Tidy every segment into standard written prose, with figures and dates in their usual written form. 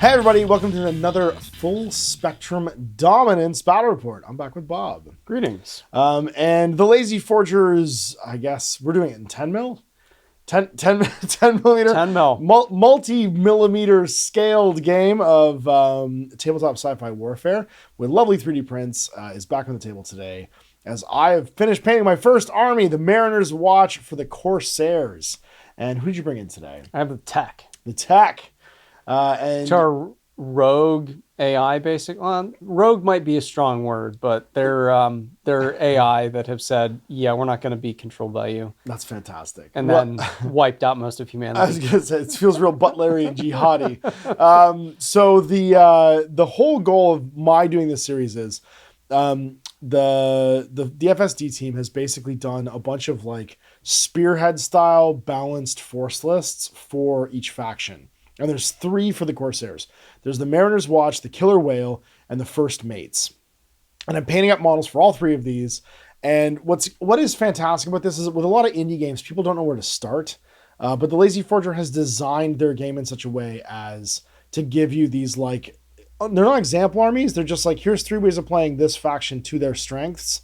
Hey everybody, welcome to another Full Spectrum Dominance Battle Report. I'm back with Bob. Greetings. And the Lazy Forgers, I guess, we're doing it in 10 mil? 10 millimeter? 10 mil. Multi-millimeter scaled game of tabletop sci-fi warfare with lovely 3D prints is back on the table today as I have finished painting my first army, the Mariner's Watch for the Corsairs. And who did you bring in today? I have the tech. The tech. And Which are rogue AI, basically. Well, rogue might be a strong word, but they're AI that have said, yeah, we're not going to be controlled by you. That's fantastic. And then wiped out most of I humanity. was gonna say, it feels real Butlerian and jihadi. So the whole goal of my doing this series is the FSD team has basically done a bunch of like spearhead style balanced force lists for each faction. And there's 3 for the Corsairs. There's the Mariner's Watch, the Killer Whale, and the First Mates. And I'm painting up models for all 3 of these. And what is fantastic about this is with a lot of indie games, people don't know where to start. But the Lazy Forger has designed their game in such a way as to give you these like, they're not example armies. They're just like, here's 3 ways of playing this faction to their strengths.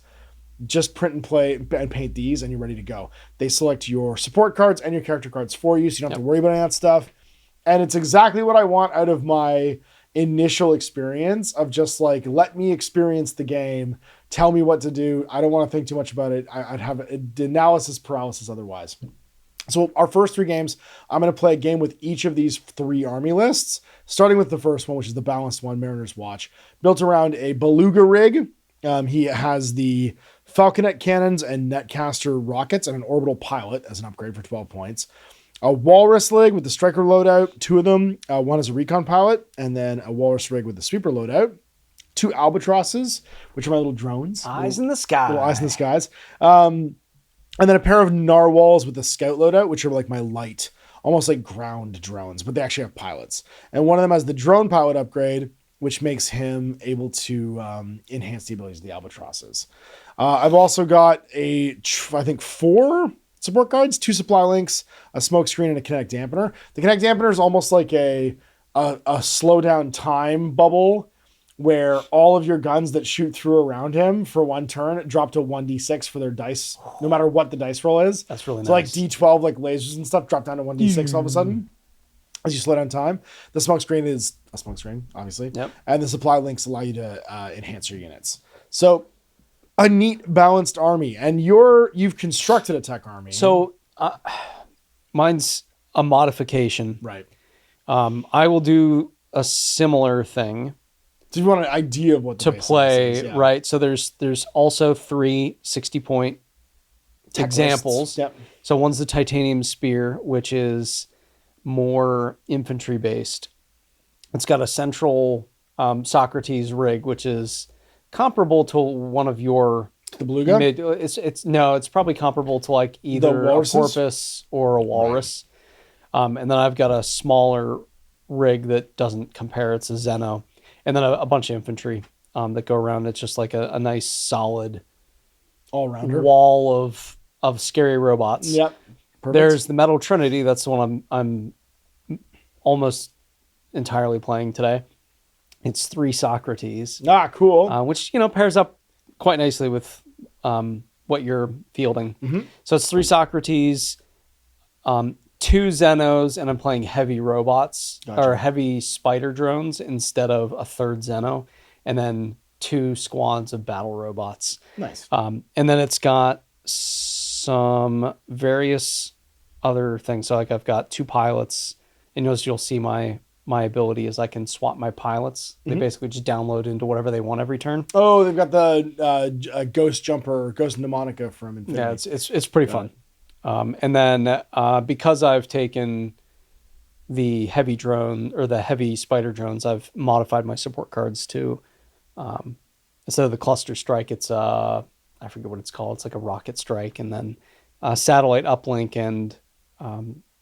Just print and play and paint these and you're ready to go. They select your support cards and your character cards for you, so you don't have to worry about any of that stuff. And it's exactly what I want out of my initial experience of just like, let me experience the game. Tell me what to do. I don't want to think too much about it. I'd have analysis paralysis otherwise. So our first 3 games, I'm going to play a game with each of these 3 army lists, starting with the first one, which is the balanced one, Mariner's Watch, built around a beluga rig. He has the falconet cannons and netcaster rockets and an orbital pilot as an upgrade for 12 points. A walrus rig with the striker loadout, 2 of them. One is a recon pilot, and then a walrus rig with the sweeper loadout. 2 albatrosses, which are my little drones. Eyes in the sky. Little eyes in the skies. And then a pair of narwhals with the scout loadout, which are like my light, almost like ground drones, but they actually have pilots. And one of them has the drone pilot upgrade, which makes him able to enhance the abilities of the albatrosses. I've also got I think 4 support cards, 2 supply links, a smoke screen, and a kinetic dampener. The kinetic dampener is almost like a slow down time bubble where all of your guns that shoot through around him for 1 turn drop to 1d6 for their dice, no matter what the dice roll is. That's really so nice. So like d12, like lasers and stuff, drop down to 1d6 all of a sudden as you slow down time. The smoke screen is a smoke screen, obviously. Yep. And the supply links allow you to enhance your units. So a neat balanced army, and you've constructed a tech army. So mine's a modification. Right. I will do a similar thing. So you want an idea of what the to play, is, yeah. Right? So there's also 3 60-point Tech examples. lists. Yep. So one's the titanium spear, which is more infantry based. It's got a central Socrates rig, which is comparable to one of your the beluga. It's probably comparable to like either a porpoise or a walrus. Right. And then I've got a smaller rig that doesn't compare. It's a Zeno, and then a bunch of infantry that go around. It's just like a nice solid all-rounder wall of scary robots. Yep. Perfect. There's the Metal Trinity. That's the one I'm almost entirely playing today. It's 3 Socrates. Cool. Which, pairs up quite nicely with what you're fielding. Mm-hmm. So it's 3 Socrates, 2 Zenos, and I'm playing heavy robots or heavy spider drones instead of a 3rd Zeno, and then 2 squads of battle robots. Nice. And then it's got some various other things. So like I've got 2 pilots, and you'll see my ability is I can swap my pilots. They basically just download into whatever they want every turn. Oh, they've got the Ghost Jumper, Ghost Mnemonica from Infinity. Yeah, it's pretty fun. And then because I've taken the heavy drone or the heavy spider drones, I've modified my support cards to instead of the cluster strike, it's I forget what it's called. It's like a rocket strike, and then satellite uplink and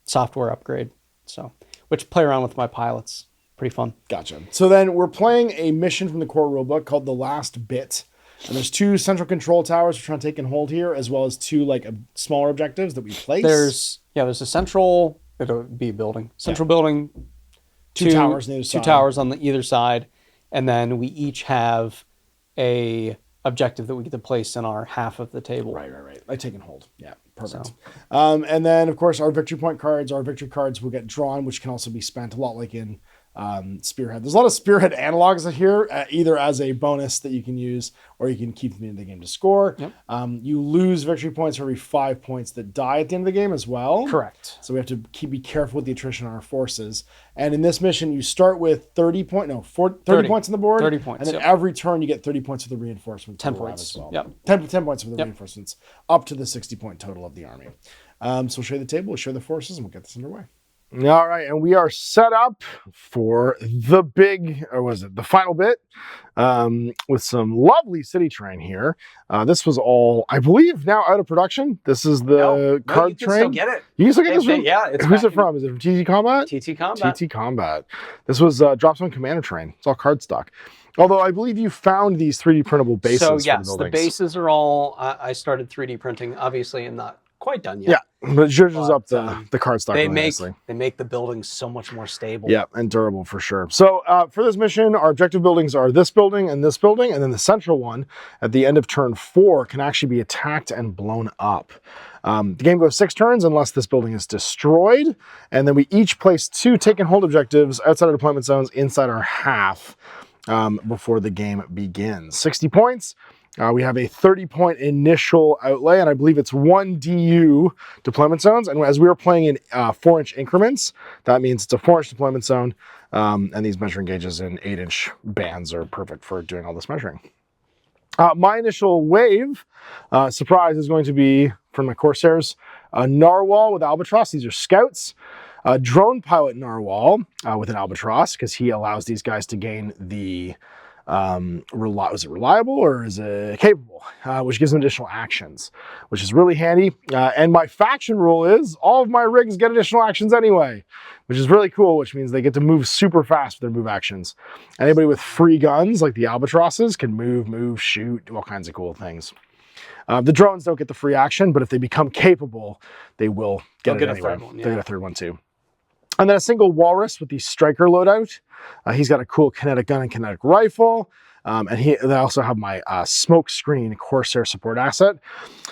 software upgrade. So, which play around with my pilots. Pretty fun. Gotcha. So then we're playing a mission from the core rulebook called The Last Bit. And there's 2 central control towers we're trying to take and hold here, as well as 2 like smaller objectives that we place. There's a central, it'll be a building. Central building, Two towers on either two side. towers on either side, and then we each have a objective that we get to place in our half of the table. Right. Like take and hold. Yeah, perfect. So. And then, of course, our victory point cards. Our victory cards will get drawn, which can also be spent a lot like in Spearhead. There's a lot of Spearhead analogs here, either as a bonus that you can use, or you can keep them in the game to score. Yep. You lose victory points for every 5 points that die at the end of the game as well. Correct. So we have to be careful with the attrition on our forces. And in this mission, you start with 30 points on the board. 30 points. And then every turn you get 30 points for the reinforcements. 10 points as well. Yep. 10 points for the reinforcements, up to the 60-point total of the army. So we'll show you the table, we'll show the forces, and we'll get this underway. All right, and we are set up for the final bit, with some lovely city terrain here. This was all, I believe, now out of production. This is the card terrain. You can still get it. You can still get this one? Yeah. Who's it from? Is it from TT Combat? TT Combat. TT Combat. This was Dropzone Commander terrain. It's all card stock. Although I believe you found these 3D printable bases. So for yes, the bases are all, I started 3D printing, obviously, and not quite done yet. Yeah, but it zhuzhes up the card stock. They make the buildings so much more stable. Yeah, and durable for sure. So for this mission, our objective buildings are this building, and then the central one at the end of turn 4 can actually be attacked and blown up. The game goes 6 turns unless this building is destroyed, and then we each place 2 take and hold objectives outside our deployment zones inside our half before the game begins. 60 points. We have a 30-point initial outlay, and I believe it's 1 DU deployment zones. And as we are playing in 4-inch increments, that means it's a 4-inch deployment zone, and these measuring gauges in 8-inch bands are perfect for doing all this measuring. My initial wave, surprise, is going to be from my Corsairs, a Narwhal with Albatross. These are scouts. A drone pilot Narwhal with an Albatross, because he allows these guys to gain the is it reliable or is it capable, which gives them additional actions, which is really handy. And my faction rule is all of my rigs get additional actions anyway, which is really cool, which means they get to move super fast with their move actions. Anybody with free guns like the Albatrosses can move, shoot, do all kinds of cool things. The drones don't get the free action, but if they become capable, they will get it anyway. They'll get a third one too. And then a single Walrus with the Striker loadout. He's got a cool kinetic gun and kinetic rifle. And I also have my smoke screen Corsair support asset.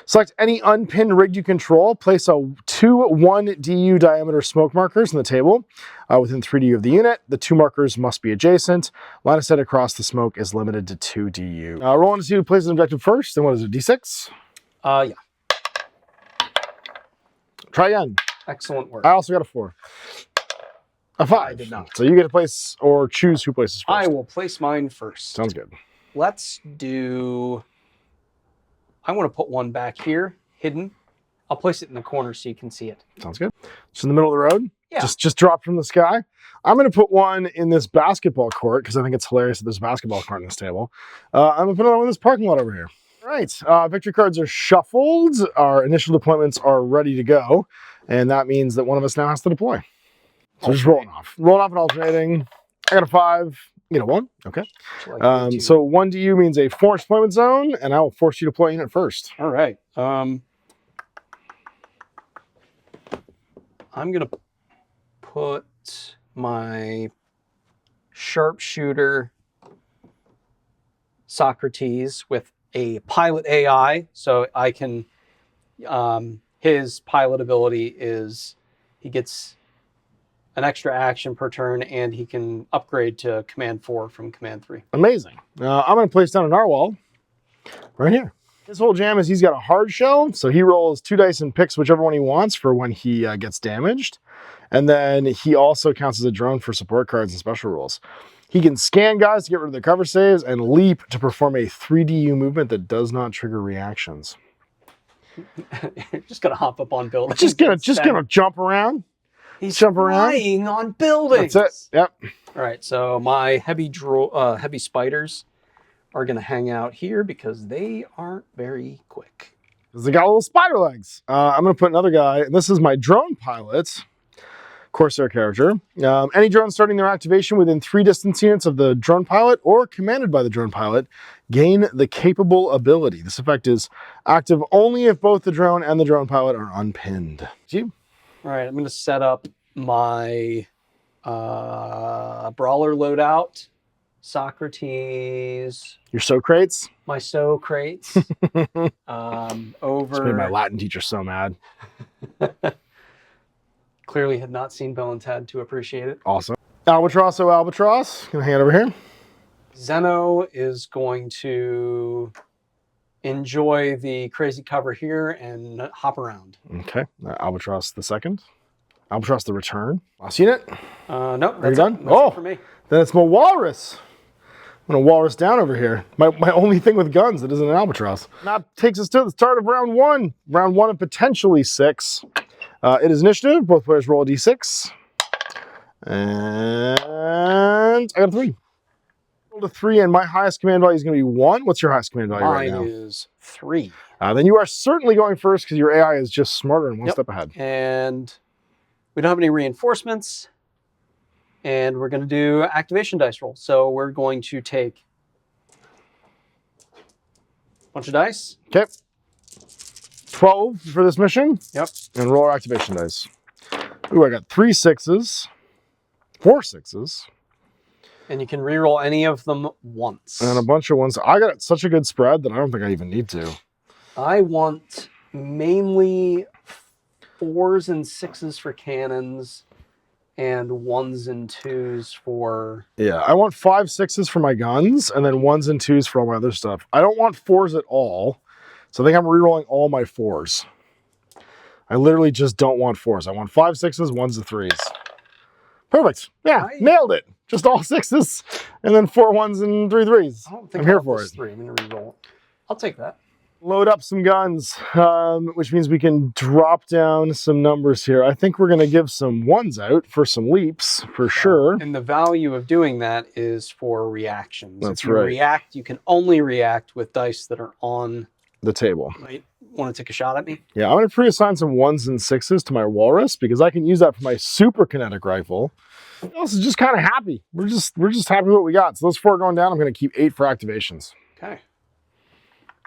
Select any unpinned rig you control. Place 2 1 DU diameter smoke markers on the table within 3 DU of the unit. The 2 markers must be adjacent. Line of sight across the smoke is limited to 2 DU. Roll on to see who plays an objective first. And what is it, D6? Yeah. Try again. Excellent work. I also got a 4. A 5. I did not. So you get to place or choose who places first. I will place mine first. Sounds good. Let's do... I want to put one back here, hidden. I'll place it in the corner so you can see it. Sounds good. Just in the middle of the road? Yeah. Just dropped from the sky? I'm going to put one in this basketball court because I think it's hilarious that there's a basketball court in this table. I'm going to put another one in this parking lot over here. All right. Victory cards are shuffled. Our initial deployments are ready to go. And that means that one of us now has to deploy. So just rolling off and alternating. I got a 5, you know, 1. Okay. So 1 DU means a 4-inch deployment zone, and I will force you to deploy unit first. All right. I'm gonna put my sharpshooter Socrates with a pilot AI, so I can. His pilot ability is he gets an extra action per turn, and he can upgrade to Command 4 from Command 3. Amazing. I'm going to place down a Narwhal right here. His whole jam is he's got a hard shell, so he rolls 2 dice and picks whichever one he wants for when he gets damaged. And then he also counts as a drone for support cards and special rules. He can scan guys to get rid of their cover saves and leap to perform a 3DU movement that does not trigger reactions. You're just going to hop up on buildings. Just gonna jump around. He's flying on buildings. That's it. Yep. All right, so my heavy spiders are going to hang out here because they aren't very quick. Because they got little spider legs. I'm going to put another guy. This is my drone pilot, Corsair character. Any drone starting their activation within 3 distance units of the drone pilot or commanded by the drone pilot gain the capable ability. This effect is active only if both the drone and the drone pilot are unpinned. All right, I'm going to set up my Brawler loadout, Socrates, Your Socrates? my Socrates. This made my Over. Latin teacher so mad. Clearly had not seen Bill and Ted to appreciate it. Awesome. Albatross, oh Albatross. Can I hand it over here? Zeno is going to enjoy the crazy cover here and hop around. Okay. Albatross the second. Albatross the return. Last unit. Nope. Are you done? That's it for me. Then it's my Walrus. I'm gonna Walrus down over here. My only thing with guns that isn't an Albatross. That takes us to the start of round one. Round one of potentially 6. It is initiative. Both players roll a d6. And I got a 3. Rolled a 3, and my highest command value is going to be 1. What's your highest command value right now? Mine is 3. Then you are certainly going first because your AI is just smarter and one step ahead. And we don't have any reinforcements. And we're going to do activation dice roll. So we're going to take a bunch of dice. Okay. 12 for this mission. Yep. And roll our activation dice. Ooh, I got 3 6s, 4 6s. And you can reroll any of them once. And a bunch of ones. I got such a good spread that I don't think I even need to. I want mainly 4s and 6s for cannons and 1s and 2s for... Yeah, I want 5 6s for my guns and then 1s and 2s for all my other stuff. I don't want 4s at all. So I think I'm rerolling all my 4s. I literally just don't want 4s. I want 5 6s, 1s and 3s. Perfect. Yeah, nailed it. Just all 6s and then 4 1s and 3 3s. I don't think I'm here for it. 3. I'm going to reroll. I'll take that. Load up some guns, which means we can drop down some numbers here. I think we're going to give some 1s out for some leaps, for sure. And the value of doing that is for reactions. That's if you right. react, you can only react with dice that are on The table. Might want to take a shot at me? Yeah, I'm going to pre-assign some 1s and 6s to my Walrus because I can use that for my super kinetic rifle. Else is just kind of happy. We're just happy with what we got. So those 4 going down. I'm going to keep 8 for activations. Okay.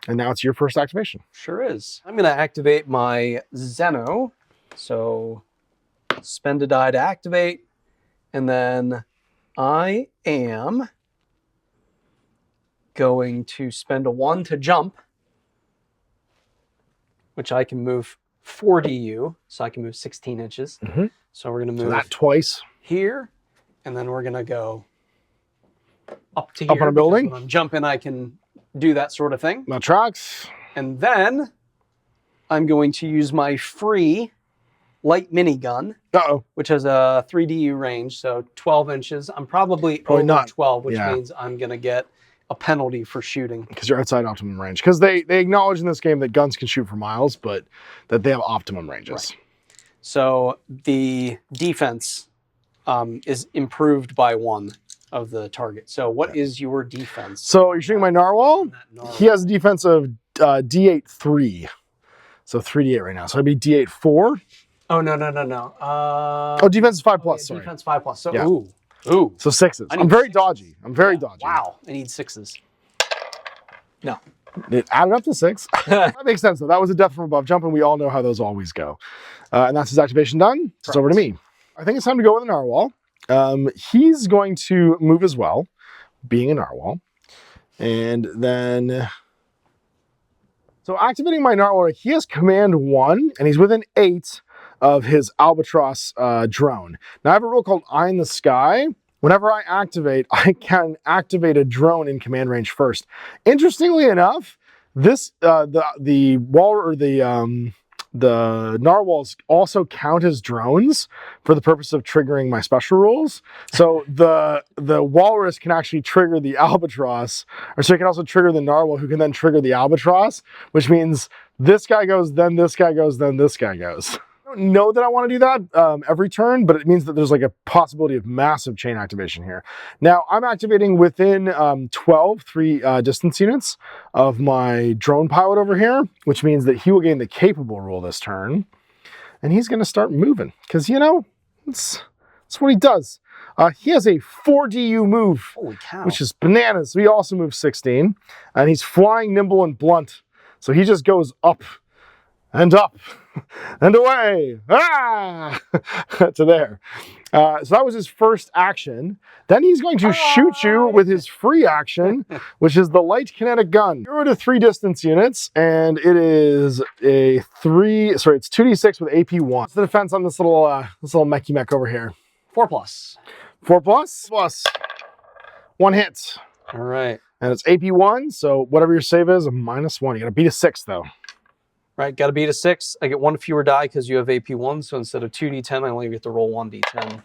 And now it's your first activation. Sure is. I'm going to activate my Zeno. So spend a die to activate. And then I am going to spend a 1 to jump, which I can move 4 DU. So I can move 16 inches. Mm-hmm. So we're going to So move that twice. here. And then we're going to go up to here. Up on a building? When I'm jumping, I can do that sort of thing. That tracks. And then I'm going to use my free light minigun, Uh-oh. which has a 3DU range, so 12 inches. I'm probably over not. 12, which Yeah. means I'm going to get a penalty for shooting. Because you're outside optimum range. Because they acknowledge in this game that guns can shoot for miles, but that they have optimum ranges. Right. So the defense is improved by 1 of the target. So what is your defense? So you're shooting my Narwhal. He has a defense of D8 3. So 3D8 right now. So it'd be D8 4. Oh, no. Defense is 5 plus, yeah, sorry. Defense 5 plus. So, Yeah. ooh. So 6s. I need I'm very 6s. dodgy. I'm very dodgy. Wow. I need 6s. No. It added up to 6. That makes sense, though. That was a death from above jump, and we all know how those always go. And that's his activation done. So it's over to me. I think it's time to go with a Narwhal. He's going to move as well, being a Narwhal. And then... So activating my Narwhal, he has command 1, and he's within 8 of his Albatross drone. Now I have a rule called Eye in the Sky. Whenever I activate, I can activate a drone in command range first. Interestingly enough, this the narwhals also count as drones for the purpose of triggering my special rules. So the walrus can actually trigger the albatross, or so it can also trigger the narwhal, who can then trigger the albatross, which means this guy goes, then this guy goes, then this guy goes. I don't know that I want to do that every turn, but it means that there's like a possibility of massive chain activation here. Now I'm activating within 12 distance units of my drone pilot over here, which means that he will gain the capable rule this turn, and he's going to start moving because, you know, that's what he does. He has a 4DU move, Holy cow. which is bananas. So he also moves 16, and he's flying, nimble, and blunt. So he just goes up and up and away, to there. So that was his first action. Then he's going to shoot you with his free action, which is the light kinetic gun. 0 to 3 distance units, and it is it's 2d6 with AP 1. What's the defense on this little mechy mech over here? 4+. 4+? 1 hit. All right. And it's AP 1, so whatever your save is, a -1. You gotta beat a 6 though. Right, got to beat a 6. I get 1 fewer die because you have AP 1, so instead of 2d10, I only get to roll 1d10.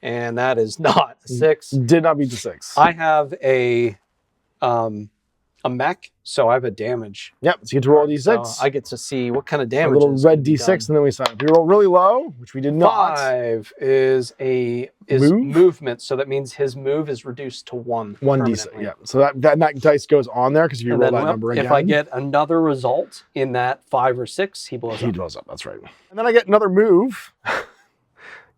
And that is not a 6. Did not beat the 6. I have a mech, so I have a damage. Yep, so you get to roll a d6. So I get to see what kind of damage. A little red d6, and then we sign up. You roll really low, which we did not. 5 is movement, so that means his move is reduced to 1. 1d6, yeah. So that dice goes on there because if you roll that number again. If I get another result in that 5 or 6, he blows up. He blows up, that's right. And then I get another move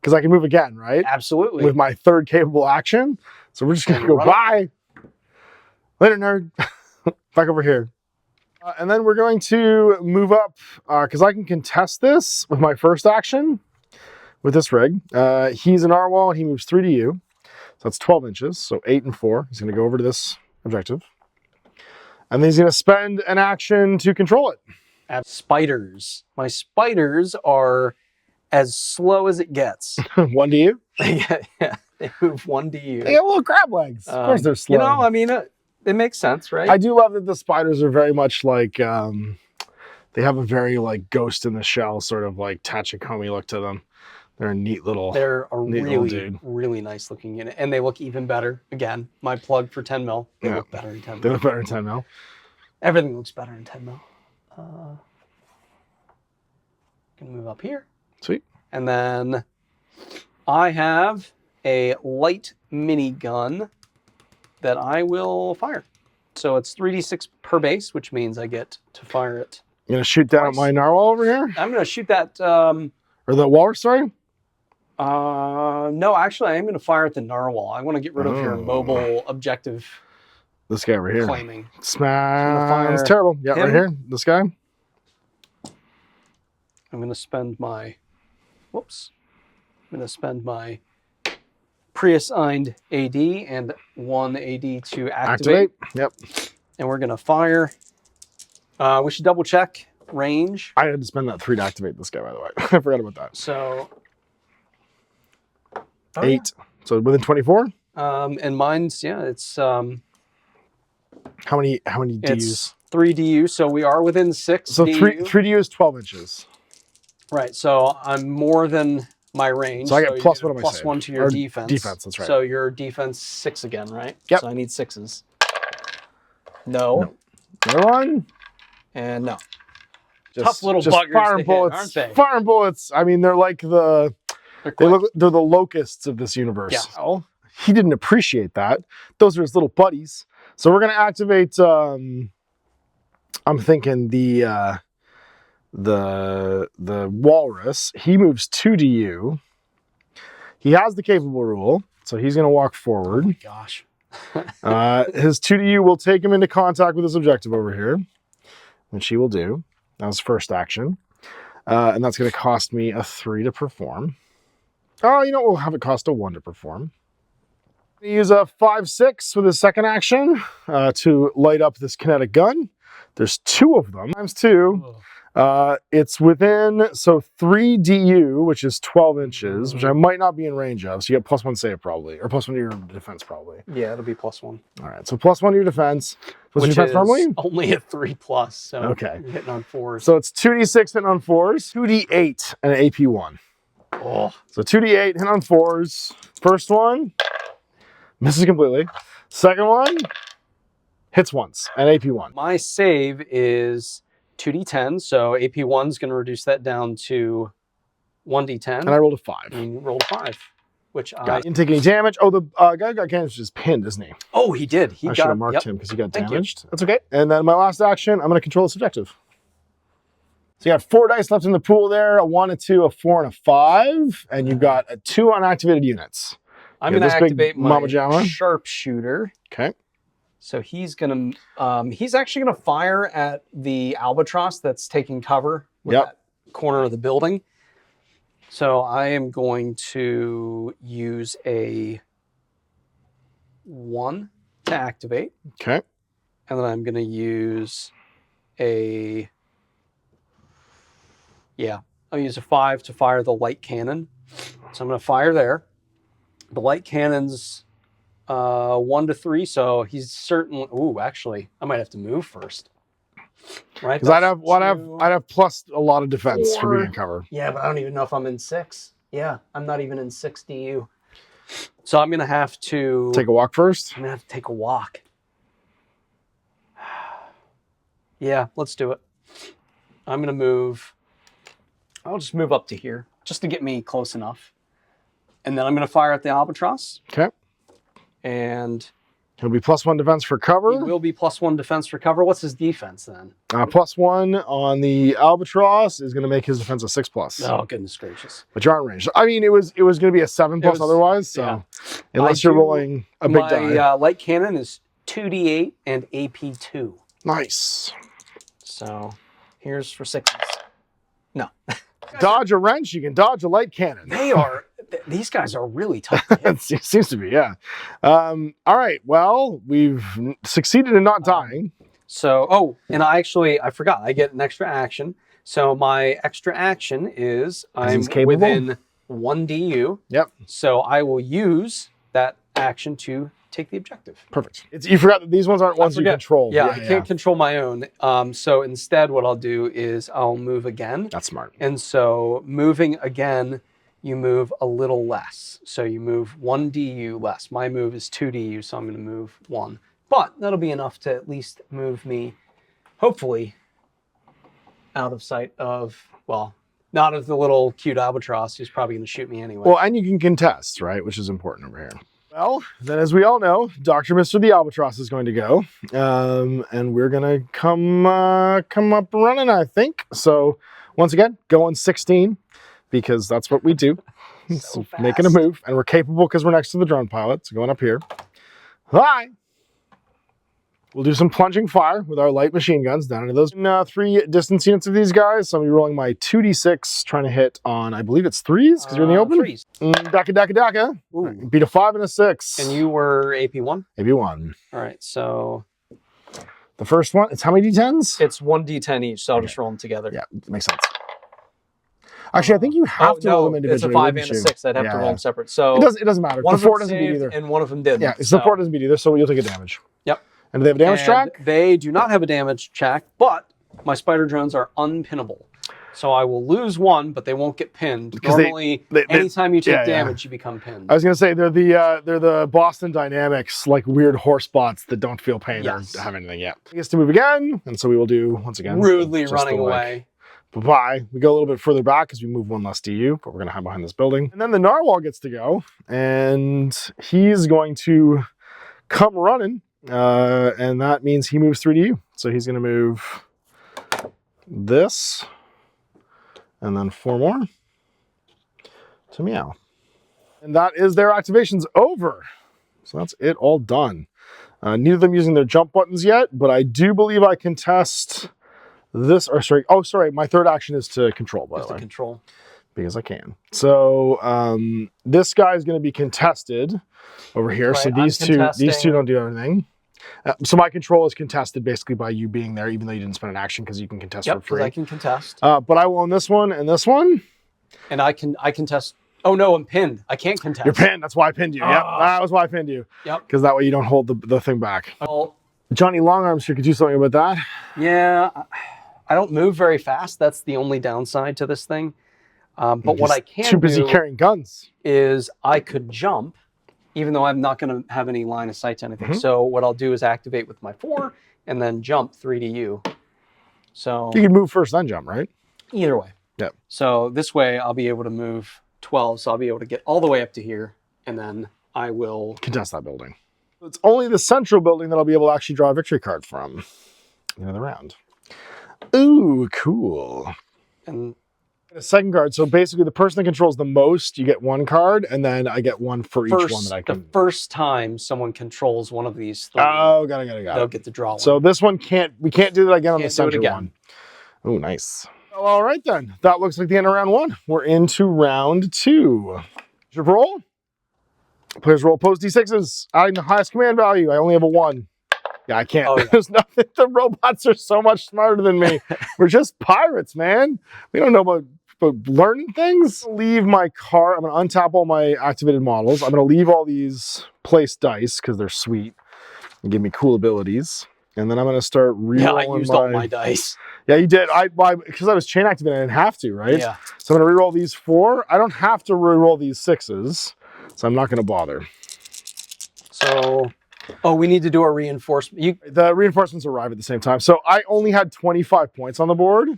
because I can move again, right? Absolutely. With my third capable action. So we're just going to go bye. Later, nerd. Back over here. And then we're going to move up because I can contest this with my first action with this rig. He's an narwhal and he moves 3 to you. So that's 12 inches. So 8 and 4. He's going to go over to this objective. And then he's going to spend an action to control it. Spiders. My spiders are as slow as it gets. 1 to you? Yeah. They move 1 to you. They got little crab legs. Of course they're slow. You know, I mean, it makes sense, right? I do love that the spiders are very much like, they have a very like Ghost in the Shell sort of like Tachikomi look to them. They're a neat little really nice looking unit. And they look even better. Again, my plug for 10 mil. They look better in 10 mil. They look better in 10 mil. Everything looks better in 10 mil. Can move up here. Sweet. And then I have a light minigun that I will fire. So it's 3d6 per base, which means I get to fire it. You're going to shoot down at my narwhal over here? I'm going to shoot that... or the walrus, sorry? No, actually, I am going to fire at the narwhal. I want to get rid of your mobile objective. This guy over here. Claiming. Smash. It's terrible. Yeah, right here. This guy. I'm going to spend my... Whoops. I'm going to spend my pre-assigned AD and 1 AD to activate. Yep. And we're going to fire. We should double check range. I had to spend that 3 to activate this guy, by the way. I forgot about that. So 8. So within 24? And mine's, it's how many DUs? It's 3 DU, so we are within 6 So DU. 3 DU is 12 inches. Right, so I'm more than my range. So I get plus 1 on my plus save. 1 to your defense. Defense, that's right. So your defense 6 again, right? Yep. So I need 6s. No. Another one. And no. Just, tough little buggers firing bullets, aren't they? Firing bullets. I mean, they're like they're the locusts of this universe. Yeah. Oh, he didn't appreciate that. Those are his little buddies. So we're gonna activate. I'm thinking the walrus. He moves 2 to you. He has the capable rule, so he's gonna walk forward. Oh my gosh. His 2 to you will take him into contact with his objective over here, which he will do. That was first action. And that's going to cost me a 3 to perform. Oh, you know, we'll have it cost a 1 to perform. Use a 5/6 with his second action to light up this kinetic gun. There's 2 of them. Times 2. It's within, 3 DU, which is 12 inches, which I might not be in range of. So you get plus 1 save probably, or plus 1 to your defense probably. Yeah, it'll be plus 1. All right, so plus 1 to your defense. What's your defense normally? Only a 3+, so okay. You're hitting on 4s. So it's 2d6 hitting on 4s, 2d8 and an AP 1. Oh. So 2d8 hitting on 4s. First one misses completely. Second one hits once, and AP 1. My save is 2d10, so AP 1's going to reduce that down to 1d10. And I rolled a 5. And you rolled a 5, which didn't take any damage. Oh, the guy got damaged is pinned, isn't he? Oh, he did. I should have marked him because he got Thank damaged. That's okay. And then my last action, I'm going to control this objective. So you got 4 dice left in the pool there, a 1, a 2, a 4, and a 5. And you've got 2 unactivated units. I'm going to activate my Mama Jamma. sharpshooter. Okay. So he's actually gonna fire at the albatross that's taking cover with that corner of the building. So I am going to use a 1 to activate. Okay. And then I'm going to use I'll use a 5 to fire the light cannon. So I'm going to fire there. The light cannon's 1 to 3, so he's certainly. Ooh, actually, I might have to move first. Right? Because I'd have plus a lot of defense for being in cover. Yeah, but I don't even know if I'm in 6. Yeah, I'm not even in 6 DU. So I'm going to have to take a walk first. I'm going to have to take a walk. Yeah, let's do it. I'm going to move. I'll just move up to here just to get me close enough. And then I'm going to fire at the albatross. Okay. And he'll be +1 defense for cover. He will be +1 defense for cover. What's his defense then? +1 on the albatross is going to make his defense a 6+. Oh, goodness gracious. But you're on range. I mean, it was going to be a 7+ otherwise. So unless you're rolling a big die. My light cannon is 2d8 and AP 2. Nice. So here's for 6s. No. Dodge a wrench, you can dodge a light cannon. These guys are really tough to hit. It seems to be, yeah. All right, well, we've succeeded in not dying. And I forgot, I get an extra action. So my extra action is I'm within 1 DU. Yep. So I will use that action to take the objective. Perfect. You forgot that these ones aren't ones you control. Yeah, I can't control my own. So instead what I'll do is I'll move again. That's smart. And so moving again, you move a little less. So you move 1 DU less. My move is 2 DU, so I'm going to move 1. But that'll be enough to at least move me, hopefully, out of sight of, well, not of the little cute albatross who's probably going to shoot me anyway. Well, and you can contest, right? Which is important over here. Well, then as we all know, Dr. Mr. the Albatross is going to go. And we're going to come up running, I think. So once again, going 16. Because that's what we do. So making a move. And we're capable because we're next to the drone pilot. So going up here. Hi. We'll do some plunging fire with our light machine guns down into those 3 distance units of these guys. So I'll be rolling my 2d6, trying to hit on, I believe it's 3s, because you're in the open. 3s. Daka, daka, daka. Right, beat a 5 and a 6. And you were AP1? AP1. All right, so... The first one, it's how many d10s? It's 1d10 each, so I'll just roll them together. Yeah, makes sense. Actually, I think you have to roll them individually. It's a 5 and a 6. I'd have to roll them separate. So it doesn't matter. One the of 4 them doesn't beat either. And one of them did. Yeah, the 4 doesn't beat either, so you'll take a damage. Yep. And do they have a damage track? They do not have a damage track, but my spider drones are unpinnable. So I will lose 1, but they won't get pinned. Because normally, anytime you take damage, you become pinned. I was going to say, they're the Boston Dynamics, like weird horse bots that don't feel pain or have anything yet. He gets to move again, and so we will do, once again. Rudely running away. Bye-bye. We go a little bit further back because we move 1 less DU, but we're going to hide behind this building. And then the Narwhal gets to go, and he's going to come running, and that means he moves 3 DU. So he's going to move this, and then 4 more to meow. And that is their activations over. So that's it all done. Neither of them using their jump buttons yet, but I do believe I can test this, or sorry, my 3rd action is to control, by the way. Control. Because I can. So this guy is going to be contested over here. Right, so these two don't do anything. So my control is contested basically by you being there, even though you didn't spend an action because you can contest for free. I can contest. But I will own this one and this one. And I contest. Oh no, I'm pinned. I can't contest. You're pinned. That's why I pinned you. Yep, that was why I pinned you. Yep. Because that way you don't hold the thing back. Well, Johnny Longarms here could do something about that. Yeah, I don't move very fast. That's the only downside to this thing. But what I can do... Too busy carrying guns. ...is I could jump, even though I'm not going to have any line of sight to anything. So what I'll do is activate with my 4 and then jump 3 to you. So you can move first, then jump, right? Either way. Yep. So this way I'll be able to move 12. So I'll be able to get all the way up to here, and then I will... contest that building. It's only the central building that I'll be able to actually draw a victory card from in the round. Ooh, cool. And A second card. So basically, the person that controls the most, you get one card, and then I get one for each one that I can. The first time someone controls one of these three, got it. they'll get to draw one. So this one we can't do that again on the center one. Oh, nice. Well, all right then. That looks like the end of round 1. We're into round 2. Your roll. Players roll opposed D6s. Adding the highest command value. I only have a 1. Yeah, I can't. Oh, yeah. There's nothing. The robots are so much smarter than me. We're just pirates, man. We don't know about learning things. Leave my card. I'm going to untap all my activated models. I'm going to leave all these placed dice because they're sweet and give me cool abilities. And then I'm going to start re-rolling. Yeah, I used all my dice. Yeah, you did. Because I was chain activated, I didn't have to, right? Yeah. So I'm going to re-roll these 4. I don't have to re-roll these 6s, so I'm not going to bother. So, we need to do a reinforcement. The reinforcements arrive at the same time. So I only had 25 points on the board,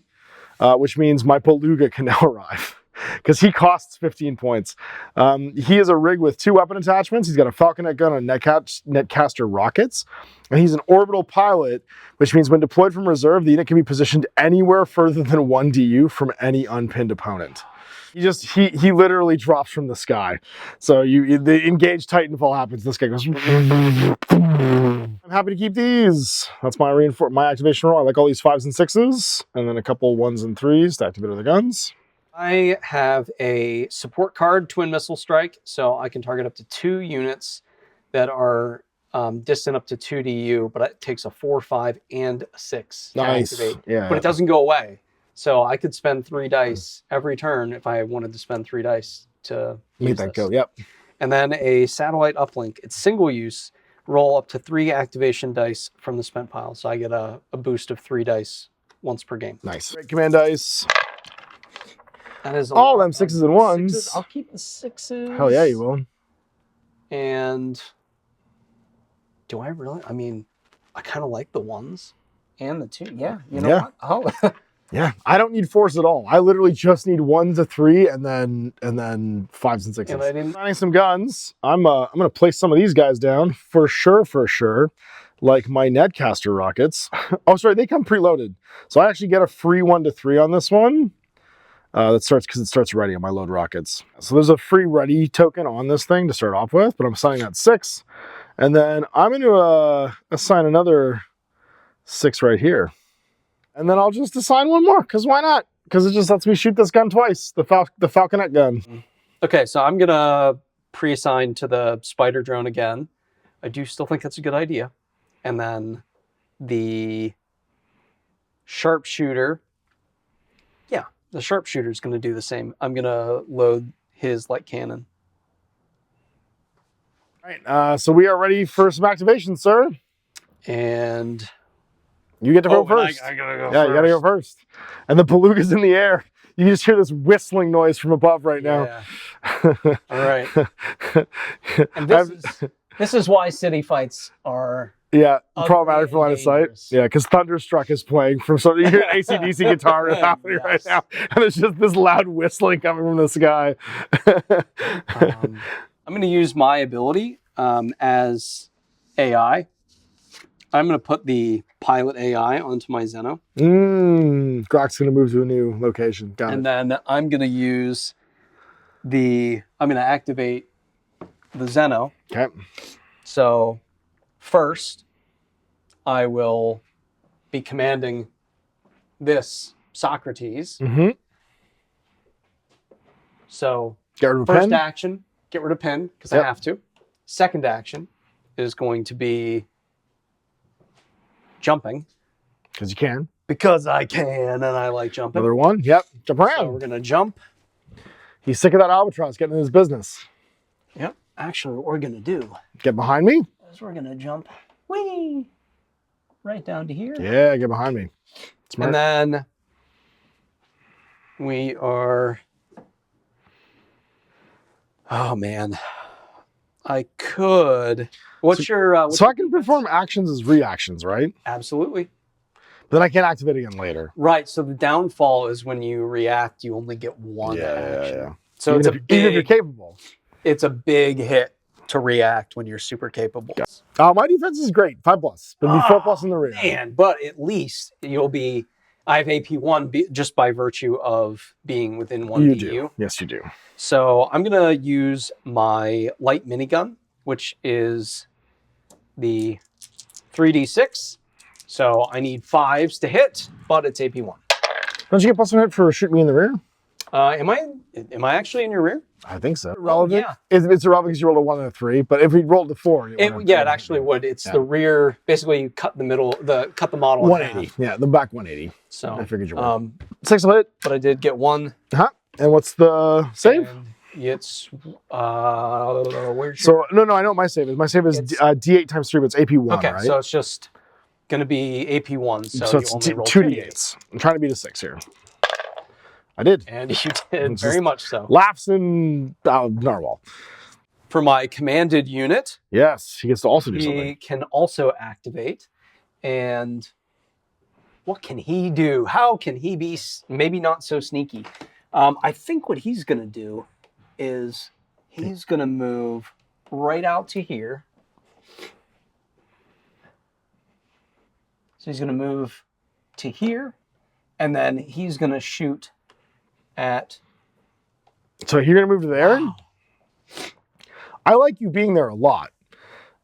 which means my Beluga can now arrive because he costs 15 points. He is a rig with 2 weapon attachments. He's got a falconet gun and netcaster rockets. And he's an orbital pilot, which means when deployed from reserve, the unit can be positioned anywhere further than 1 DU from any unpinned opponent. He literally drops from the sky. So the engaged Titanfall happens. This guy goes. I'm happy to keep these. That's my activation roll. I like all these 5s and 6s, and then a couple 1s and 3s to activate the guns. I have a support card, Twin Missile Strike, so I can target up to 2 units that are distant up to 2 DU, but it takes a 4, 5, and a 6 to activate. Yeah. But it doesn't go away. So I could spend 3 dice every turn if I wanted to spend 3 dice to make that go. Yep. And then a satellite uplink. It's single use. Roll up to 3 activation dice from the spent pile. So I get a boost of 3 dice once per game. Nice. Great command dice. That is all them 6s and 1s. 6s. I'll keep the 6s. Hell yeah, you will. And do I really? I mean, I kind of like the 1s and the 2. Yeah. You know what? Oh. Yeah, I don't need 4s at all. I literally just need 1 to 3 and then 5s and 6s. And I didn't... Finding some guns. I'm gonna place some of these guys down for sure. Like my netcaster rockets. Oh, sorry, they come preloaded. So I actually get a free 1 to 3 on this one. That starts because it starts ready on my load rockets. So there's a free ready token on this thing to start off with, but I'm assigning that 6. And then I'm going to assign another 6 right here. And then I'll just assign 1 more, because why not? Because it just lets me shoot this gun twice, the falconet gun. Okay, so I'm going to pre-assign to the spider drone again. I do still think that's a good idea. And then the sharpshooter. Yeah, the sharpshooter is going to do the same. I'm going to load his light cannon. All right, so we are ready for some activation, sir. And you get to go first. I gotta go. Yeah, you gotta go first. And the Beluga's in the air. You can just hear this whistling noise from above right now. All right. And this is why city fights are problematic for line of sight. Yeah, because Thunderstruck is playing from something. You hear an AC/DC guitar happening right now, and it's just this loud whistling coming from the sky. I'm going to use my ability as AI. I'm going to put the pilot AI onto my Zeno. Grok's going to move to a new location. Got it. And then I'm going to use I'm going to activate the Zeno. Okay. So first, I will be commanding this Socrates. Mm-hmm. So get rid of first action, get rid of pen, because I have to. Second action is going to be jumping. Because you can. Because I can, and I like jumping. Another one. Yep. Jump around. So we're going to jump. He's sick of that albatross getting in his business. Yep. Actually, what we're going to do... Get behind me. Is we're going to jump. Whee! Right down to here. Yeah, get behind me. Smart. And then we are... Oh, man. I could... So I can perform actions as reactions, right? Absolutely. Then I can't activate again later. Right. So the downfall is when you react, you only get one action. Yeah. So even if you're capable. It's a big hit to react when you're super capable. My defense is great. 5+. But be 4+ in the rear. Man, but at least you'll be... I have AP1 just by virtue of being within 1 You DU. do. Yes, you do. So I'm going to use my light minigun, which is the 3d6. So I need 5s to hit, but it's AP1. Don't you get plus 1 hit for shoot me in the rear? Am I actually in your rear? I think so. Relevant? Yeah. It's irrelevant because you rolled a 1 and a 3, but if we rolled a 4... It actually would. It's the rear. Basically, you cut the model 180. Yeah, the back 180. So I figured you were. 6 will hit. But I did get 1. Uh-huh. And what's the save? And it's where's so no, I know what my save is. My save is D8 times 3, but it's AP1, okay, right? so it's just going to be AP1. So it's you only roll 2 D8s. I'm trying to beat a 6 here. I did. And you did very much so. Laughs and narwhal. For my commanded unit, yes, he gets to also do something. He can also activate. And what can he do? How can he be maybe not so sneaky? I think what he's going to do is he's going to move right out to here. So he's going to move to here, and then he's going to shoot at... So you're going to move to there? Wow. I like you being there a lot.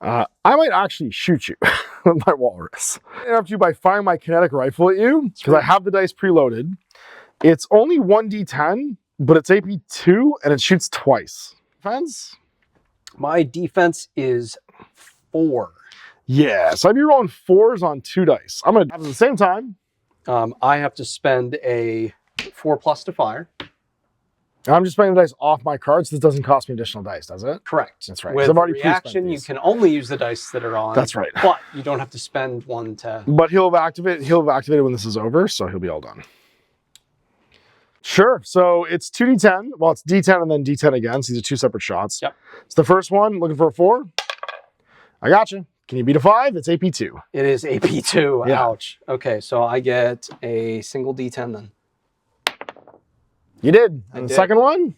I might actually shoot you with my walrus. I interrupt you by firing my kinetic rifle at you, because I have the dice preloaded. It's only 1d10, but it's AP2, and it shoots twice. Defense? My defense is 4. Yeah, so I'd be rolling 4s on 2 dice. I'm going to, at the same time, I have to spend a 4+ to fire. I'm just playing the dice off my cards. This doesn't cost me additional dice, does it? Correct. That's right. With I've already reaction, you can only use the dice that are on. That's right. But you don't have to spend 1 to... But he'll have activated when this is over, so he'll be all done. Sure. So it's 2d10. Well, it's d10 and then d10 again. So these are 2 separate shots. Yep. It's the first one. Looking for a 4. I got you. Can you beat a 5? It's AP2. It is AP2. Yeah. Ouch. Okay, so I get a single d10 then. You did. I And the did. second one?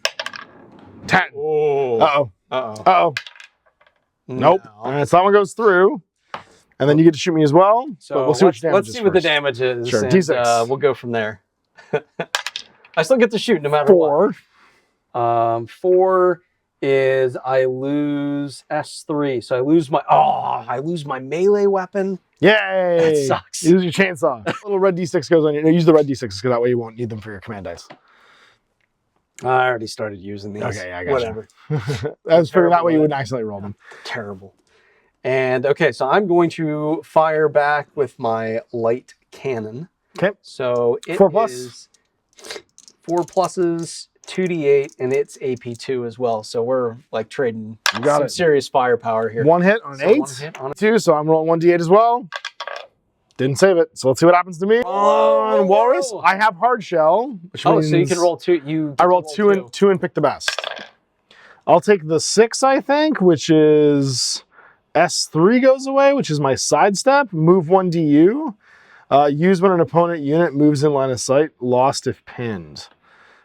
10. Oh. Uh-oh. Uh-oh. Uh-oh. Nope. And so that one goes through. And then you get to shoot me as well. So but we'll see what your damage let's see what the damage is. Sure. And, D6. we'll go from there. I still get to shoot no matter 4. what. 4 is I lose S3. So I lose my melee weapon. Yay! That sucks. You lose your chainsaw. Little red D6 goes on your... No, use the red D6 because that way you won't need them for your command dice. I already started using these. Okay, I got Whatever. I was figuring that way you wouldn't accidentally roll them. Terrible. And okay, so I'm going to fire back with my light cannon. Okay. So it 4+. is 4 pluses, 2d8, and it's AP2 as well. So we're like trading some serious firepower here. 1 hit on an 8. 1 hit on 2, so I'm rolling 1d8 as well. Didn't save it, so let's see what happens to me. On Walrus, I have hard shell, which means so you can roll 2. I roll 2 and pick the best. I'll take the 6, I think, which is S3 goes away, which is my sidestep. Move 1 DU. Use when an opponent unit moves in line of sight. Lost if pinned.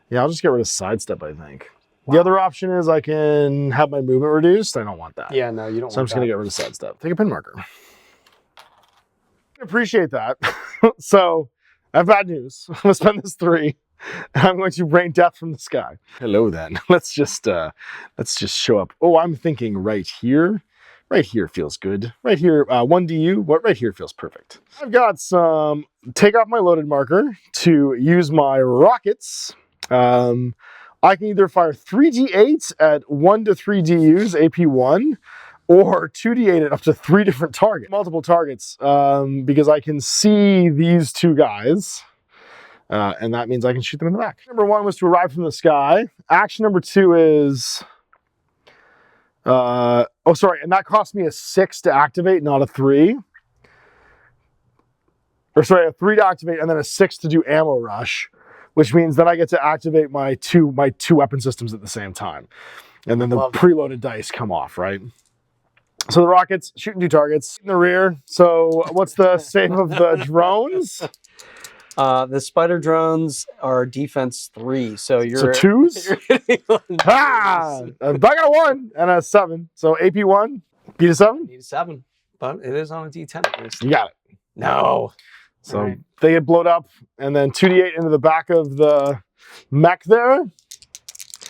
Yeah, I'll just get rid of sidestep, I think. Wow. The other option is I can have my movement reduced. I don't want that. Yeah, no, you don't want that. So I'm just going to get rid of sidestep. Take a pin marker. Appreciate that. So I have bad news. I'm gonna spend this 3. And I'm going to rain death from the sky. Hello then. Let's just show up. Oh, I'm thinking right here. Right here feels good. Right here, 1 DU, but right here feels perfect. I've got some take off my loaded marker to use my rockets. I can either fire 3d8 at 1 to 3 DUs, AP1, or 2d8 at up to 3 different targets, multiple targets, because I can see these 2 guys, and that means I can shoot them in the back. Number 1 was to arrive from the sky. Action number 2 is, and that cost me a 6 to activate, not a 3. Or sorry, a 3 to activate, and then a 6 to do ammo rush, which means that I get to activate my two weapon systems at the same time. And then the preloaded dice come off, right? So the rockets shooting 2 targets in the rear. So what's the save of the drones? The spider drones are defense 3. So you're 2s? Ah! I got a 1 and a 7. So AP1, beat a 7? Need a 7. But it is on a D10 at least. You got it. No. So they get blown up, and then 2d8 into the back of the mech there.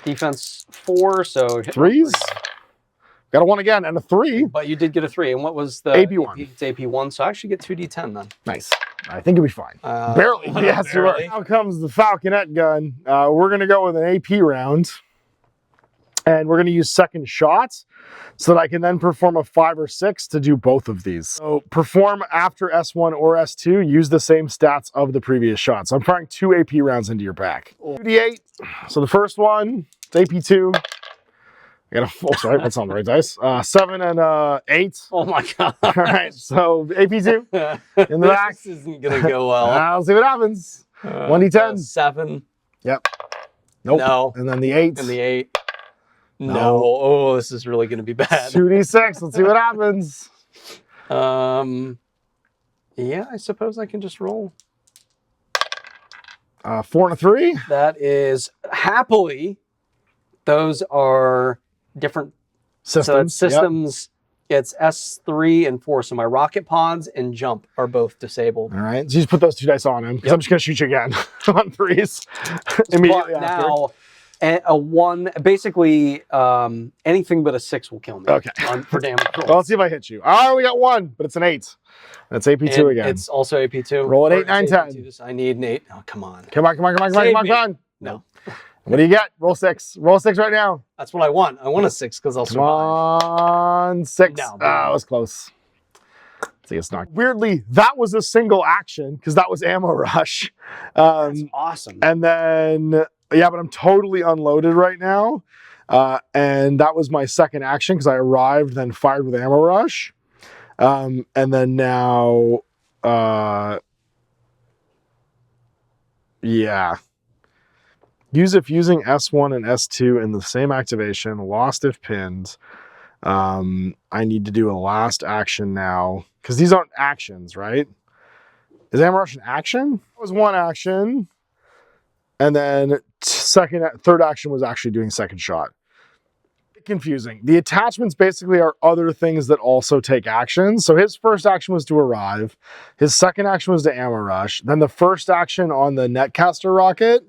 Defense 4, so Threes. Got a 1 again and a 3. But you did get a 3. And what was the AP1? It's AP1, so I actually get 2d10 then. Nice. I think it'll be fine. Barely. Yes, barely. Now comes the falconet gun. We're going to go with an AP round. And we're going to use second shots so that I can then perform a 5 or 6 to do both of these. So perform after S1 or S2, use the same stats of the previous shot. So I'm firing 2 AP rounds into your back. 2d8. So the first one, it's AP2. I got a, sorry, that's on the right dice. 7 and 8. Oh my God. All right, so AP2 in the back. This isn't going to go well. I'll see what happens. 1d10. 7. Yep. Nope. No. And then the 8. And the 8. No. Oh, this is really going to be bad. 2d6. Let's see what happens. Yeah, I suppose I can just roll. 4 and a 3. That is happily. Those are different Systems. So systems. Yep. It's S3 and 4. So my rocket pods and jump are both disabled. All right. So you just put those 2 dice on him because I'm just going to shoot you again on 3s immediately but after. Now, a 1, basically anything but a 6 will kill me. Okay. For damage rolls. Well, let's see if I hit you. Oh, we got 1, but it's an 8. That's AP2 and again. It's also AP2. Roll an 8, 9, 10. I need an 8. Oh, come on. Come on. No. What do you get? Roll 6. Roll 6 right now. That's what I want. I want a 6 because I'll survive. Come on. 6. No, Oh, it was close. See, it's not. Weirdly, that was a single action because that was ammo rush. That's awesome. And then, yeah, but I'm totally unloaded right now. And that was my second action because I arrived, then fired with ammo rush. And then now, yeah. Use if using S1 and S2 in the same activation, lost if pinned. I need to do a last action now because these aren't actions, right? Is ammo rush an action? It was 1 action. And then third action was actually doing second shot. Confusing. The attachments basically are other things that also take actions. So his first action was to arrive. His second action was to ammo rush. Then the first action on the netcaster rocket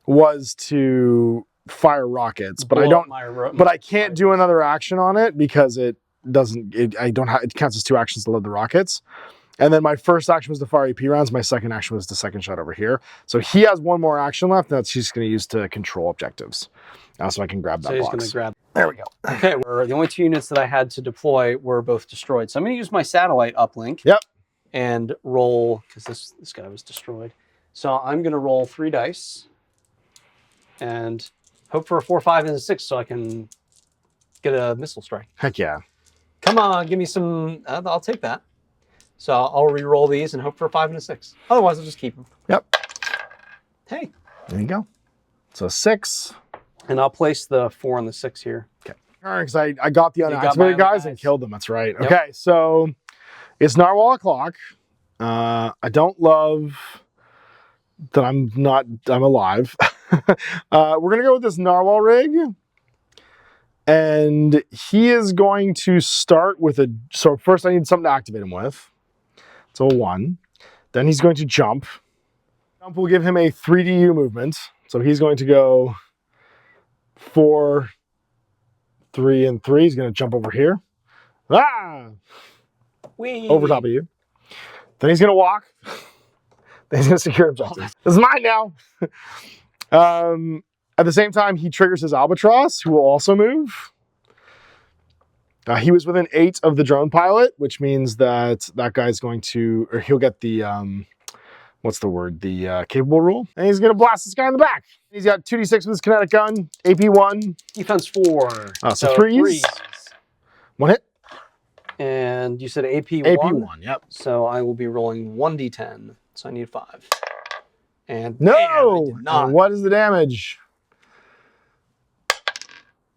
was to fire rockets, but I can't do another action on it because it counts as 2 actions to load the rockets. And then my first action was to fire AP rounds. My second action was the second shot over here. So he has 1 more action left that he's going to use to control objectives. So I can grab that box. He's going to grab. There we go. Okay, the only 2 units that I had to deploy were both destroyed. So I'm going to use my satellite uplink. Yep. And roll, because this guy was destroyed. So I'm going to roll 3 dice. And hope for a 4, 5, and a 6 so I can get a missile strike. Heck yeah. Come on, give me some. I'll take that. So I'll re-roll these and hope for a 5 and a 6. Otherwise, I'll just keep them. Yep. Hey. There you go. So 6. And I'll place the 4 and the 6 here. Okay. All right, because I got the unactivated guys and killed them. That's right. Yep. Okay, so it's Narwhal o'clock. I don't love that I'm alive. We're going to go with this Narwhal rig. And he is going to start with so first I need something to activate him with. So a 1. Then he's going to jump. Jump will give him a 3DU movement. So he's going to go 4, 3, and 3. He's going to jump over here. Ah! Whee! Over top of you. Then he's going to walk. Then he's going to secure objective. This is mine now. At the same time, he triggers his albatross, who will also move. He was within 8 of the drone pilot, which means that guy's going to, or he'll get the, what's the word? The capable rule. And he's going to blast this guy in the back. He's got 2d6 with his kinetic gun, AP1. Defense 4. So 3s. 1 hit. And you said AP1? AP1, yep. So I will be rolling 1d10. So I need 5. And no! Damn, I did not. And what is the damage?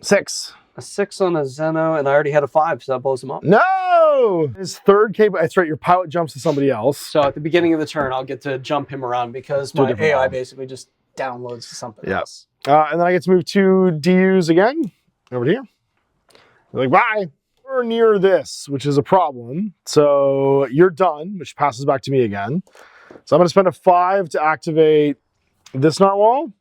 6. A 6 on a Zeno, and I already had a 5, so that blows him up. No! His third capable, that's right, your pilot jumps to somebody else. So at the beginning of the turn, I'll get to jump him around because my AI basically just downloads to something else. And then I get to move 2 DUs again, over here. They're like, bye! We're near this, which is a problem. So you're done, which passes back to me again. So I'm going to spend a 5 to activate this narwhal.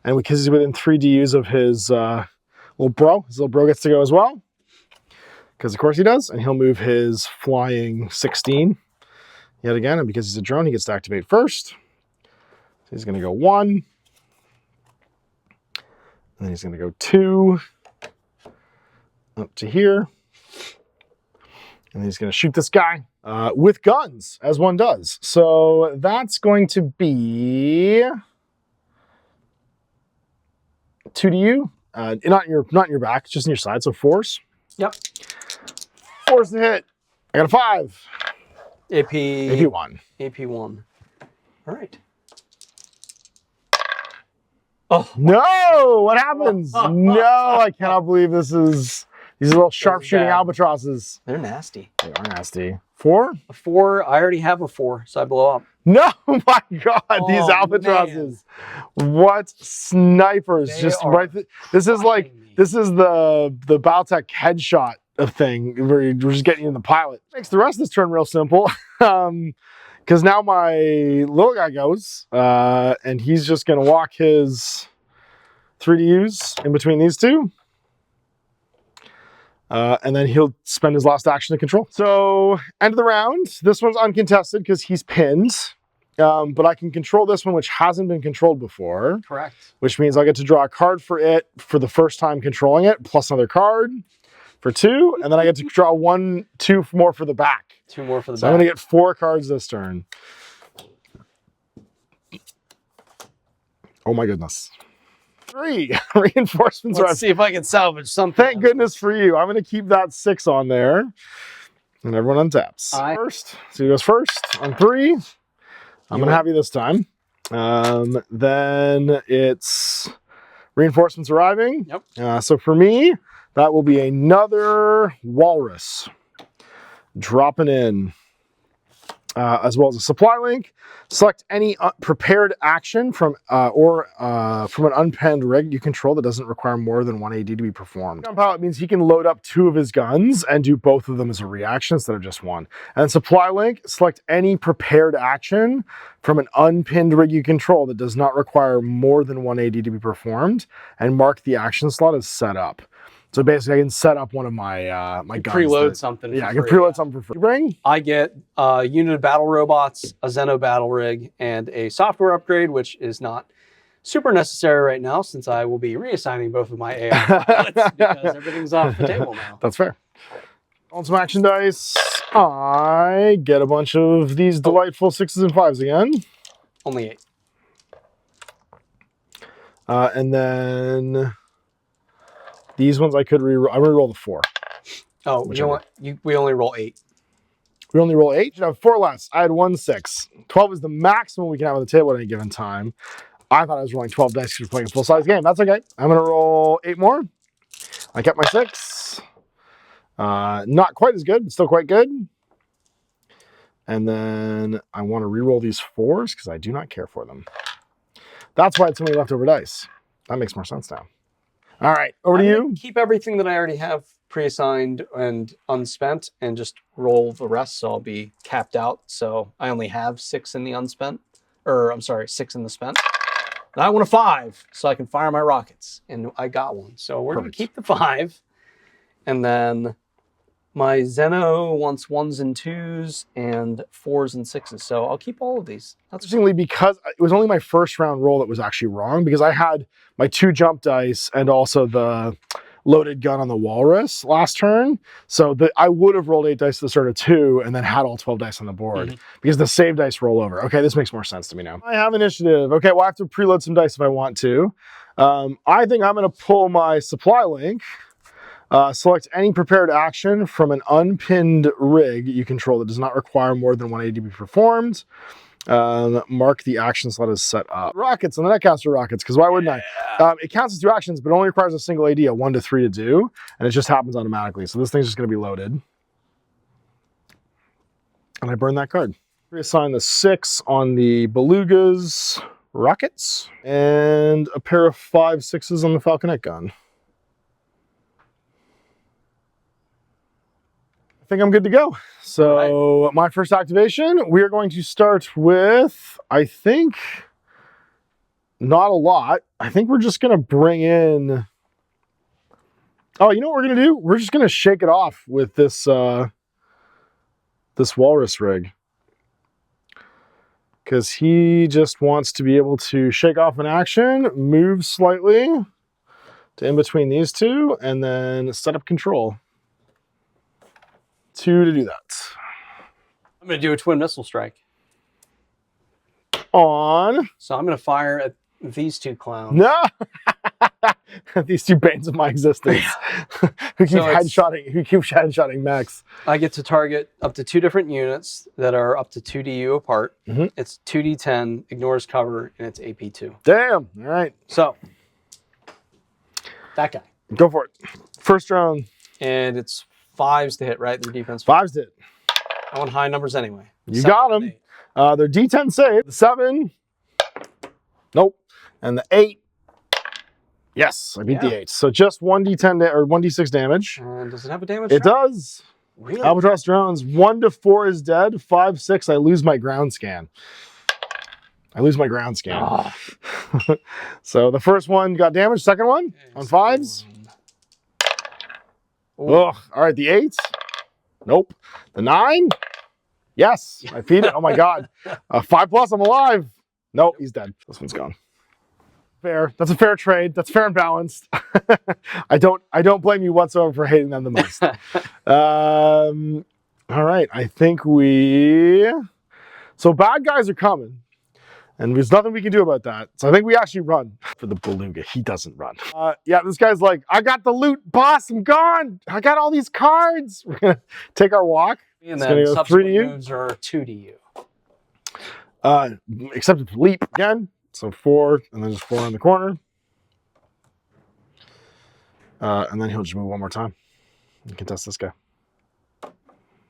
And because he's within 3 DUs of his little bro gets to go as well. Because of course he does. And he'll move his flying 16 yet again. And because he's a drone, he gets to activate first. So he's going to go 1. And then he's going to go 2 up to here. And he's going to shoot this guy with guns, as one does. So that's going to be 2 to you. Not in your back, just in your side. So 4s. Yep. 4s to hit. I got a 5. AP 1. AP 1. All right. Oh no! What happens? No, I cannot believe this is these little sharpshooting albatrosses. They're nasty. They are nasty. 4? A 4. I already have a 4, so I blow up. No, my God, these albatrosses. Man. What snipers? They just are right. This is like this is the Battletech headshot of thing where you're just getting in the pilot. Makes the rest of this turn real simple. Because now my little guy goes, and he's just going to walk his 3DUs in between these two. And then he'll spend his last action to control. So, end of the round. This one's uncontested because he's pinned. But I can control this one, which hasn't been controlled before. Correct. Which means I get to draw a card for it for the first time controlling it, plus another card for 2. And then I get to draw 2 more for the back. 2 more for the back. So I'm going to get 4 cards this turn. Oh my goodness. 3 reinforcements. Let's see if I can salvage something. Thank goodness for you. I'm going to keep that 6 on there. And everyone untaps. First. So he goes first on 3. I'm going to have you this time. Then it's reinforcements arriving. Yep. So for me, that will be another walrus dropping in, as well as a supply link. Select any prepared action from an unpenned rig you control that doesn't require more than 1 AD to be performed. Gun pilot means he can load up 2 of his guns and do both of them as a reaction instead of just 1. And supply link, select any prepared action from an unpinned rig you control that does not require more than 1 AD to be performed, and mark the action slot as set up. So basically, I can set up one of my my guns. Preload something. Yeah, I can preload something for free. Bring? I get a unit of battle robots, a Xeno battle rig, and a software upgrade, which is not super necessary right now since I will be reassigning both of my AI pilots because everything's off the table now. That's fair. On some action dice, I get a bunch of these delightful 6s and 5s again. Only 8. And then these ones I could reroll. I'm going to roll the 4. Oh, we only roll 8. We only roll 8? You have 4 less. I had 1 6. 12 is the maximum we can have on the table at any given time. I thought I was rolling 12 dice because we're playing a full-size game. That's okay. I'm going to roll 8 more. I kept my 6. Not quite as good, but still quite good. And then I want to reroll these 4s because I do not care for them. That's why I had so many leftover dice. That makes more sense now. All right, over to you. Keep everything that I already have pre-assigned and unspent and just roll the rest, so I'll be capped out. So I only have 6 in the unspent, or I'm sorry, 6 in the spent. And I want a 5 so I can fire my rockets, and I got one. So we're going to keep the 5. And then my Xeno wants 1s and 2s and 4s and 6s. So I'll keep all of these. That's interestingly, because it was only my first round roll that was actually wrong, because I had my 2 jump dice and also the loaded gun on the walrus last turn. So I would have rolled 8 dice to the start of 2 and then had all 12 dice on the board because the save dice roll over. Okay, this makes more sense to me now. I have initiative. Okay, well, I have to preload some dice if I want to. I think I'm going to pull my supply link. Select any prepared action from an unpinned rig you control that does not require more than 1 AD to be performed. Mark the action slot as set up. Rockets on the Netcaster rockets, because why wouldn't I? It counts as 2 actions, but only requires a single AD, a 1 to 3 to do, and it just happens automatically. So this thing's just going to be loaded. And I burn that card. Reassign the 6 on the Beluga's rockets, and a pair of 5 6s on the Falconet gun. I think I'm good to go. So my first activation, we are going to start with, I think, not a lot. I think we're just going to bring in... Oh, you know what we're going to do? We're just going to shake it off with this, this walrus rig. Because he just wants to be able to shake off an action, move slightly to in between these two, and then set up control. 2 to do that. I'm going to do a twin missile strike. On. So I'm going to fire at these two clowns. No! These two banes of my existence. who keep headshotting Max. I get to target up to 2 different units that are up to 2 DU apart. It's 2d10, ignores cover, and it's AP2. Damn! All right. So, that guy. Go for it. First round. And it's 5s to hit, right? Their defense. 5s to hit. I want high numbers anyway. You got them. Their D10 save. The 7. Nope. And the 8. Yes, I beat the 8. So just 1d10 or 1d6 damage. And does it have a damage? It does. Really? Albatross drones. 1 to 4 is dead. 5, 6. I lose my ground scan. So the first one got damaged. Second one on 5s. Ugh. All right, the 8. Nope. The 9. Yes, I feed it. Oh my god. 5+. I'm alive. Nope, he's dead. This one's gone. Fair. That's a fair trade. That's fair and balanced. I don't blame you whatsoever for hating them the most. All right. I think so bad guys are coming. And there's nothing we can do about that. So I think we actually run for the beluga. He doesn't run. Yeah, this guy's like, I got the loot, boss. I'm gone. I got all these cards. We're going to take our walk. And then go subsequent moves are 2 DU. Except it's leap again. So 4, and then just 4 in the corner. And then he'll just move one more time. You can test this guy.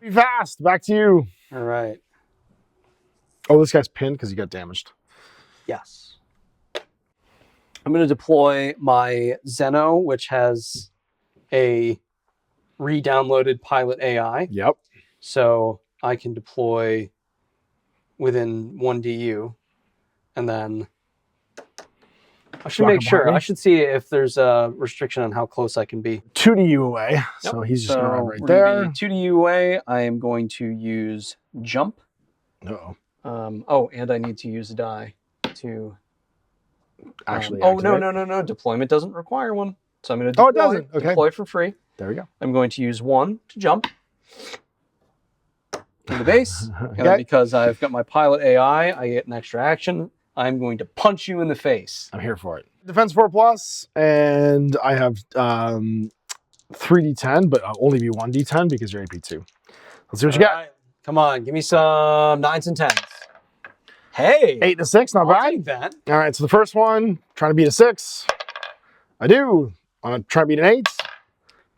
Be fast. Back to you. All right. Oh, this guy's pinned because he got damaged. Yes. I'm going to deploy my Zeno, which has a re-downloaded pilot AI. Yep. So I can deploy within 1 DU. And then I should make sure. I should see if there's a restriction on how close I can be. 2 DU away. Yep. So he's just going to run right there. 2 DU away. I am going to use jump. Uh-oh. Oh, and I need to use a die to actually. No. Deployment doesn't require one. So I'm going to deploy, it doesn't. Okay. Deploy for free. There we go. I'm going to use 1 to jump to the base. And then because I've got my pilot AI, I get an extra action. I'm going to punch you in the face. I'm here for it. Defense 4+, and I have 3d10, but I'll only be 1d10 because you're AP2. Let's see what you got. Right. Come on, give me some 9s and 10s. Hey! 8 to 6, not bad. Take that. All right, so the first one, trying to beat a 6. I do. I'm trying to beat an 8.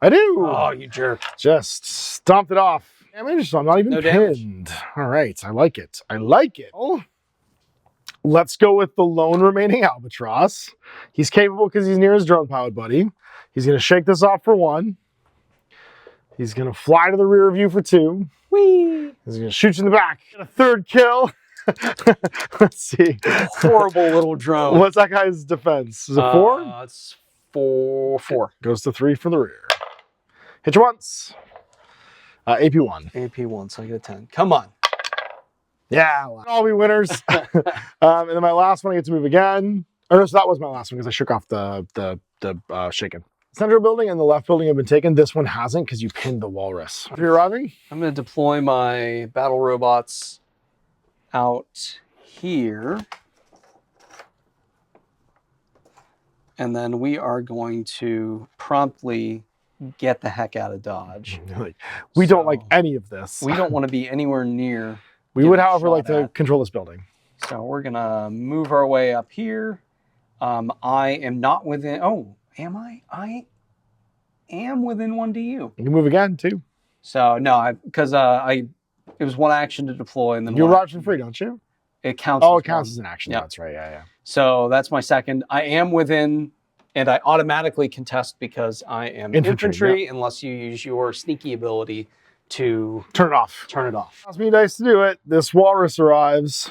I do. Oh, you jerk. Just stomped it off. Damage, so I'm not even pinned. Damage. All right, I like it. I like it. Oh. Let's go with the lone remaining Albatross. He's capable because he's near his drone-powered buddy. He's going to shake this off for 1. He's going to fly to the rear of you for 2. Whee! He's going to shoot you in the back. Get a 3rd kill. Let's see. Horrible little drone. What's that guy's defense? Is it 4? It's 4. Goes to 3 for the rear. Hit you once. AP1. AP1, so I get a 10. Come on. Yeah, all be winners. And then my last one, I get to move again. Or no, so that was my last one because I shook off the shaken. Central building and the left building have been taken. This one hasn't because you pinned the walrus. If you're arriving, I'm going to deploy my battle robots out here. And then we are going to promptly get the heck out of Dodge. We don't like any of this. We don't want to be anywhere near. We would, however, like to control this building. So we're going to move our way up here. I am not within... Oh, am I? I am within 1 DU. You can move again, too. So, no, because it was 1 action to deploy. And then you arrive for free, don't you? It counts. Oh, it counts as an action. Yep. That's right. Yeah. So that's my second. I am within... And I automatically contest because I am infantry unless you use your sneaky ability to turn it off. turn it off. Cost me dice to do it. This walrus arrives.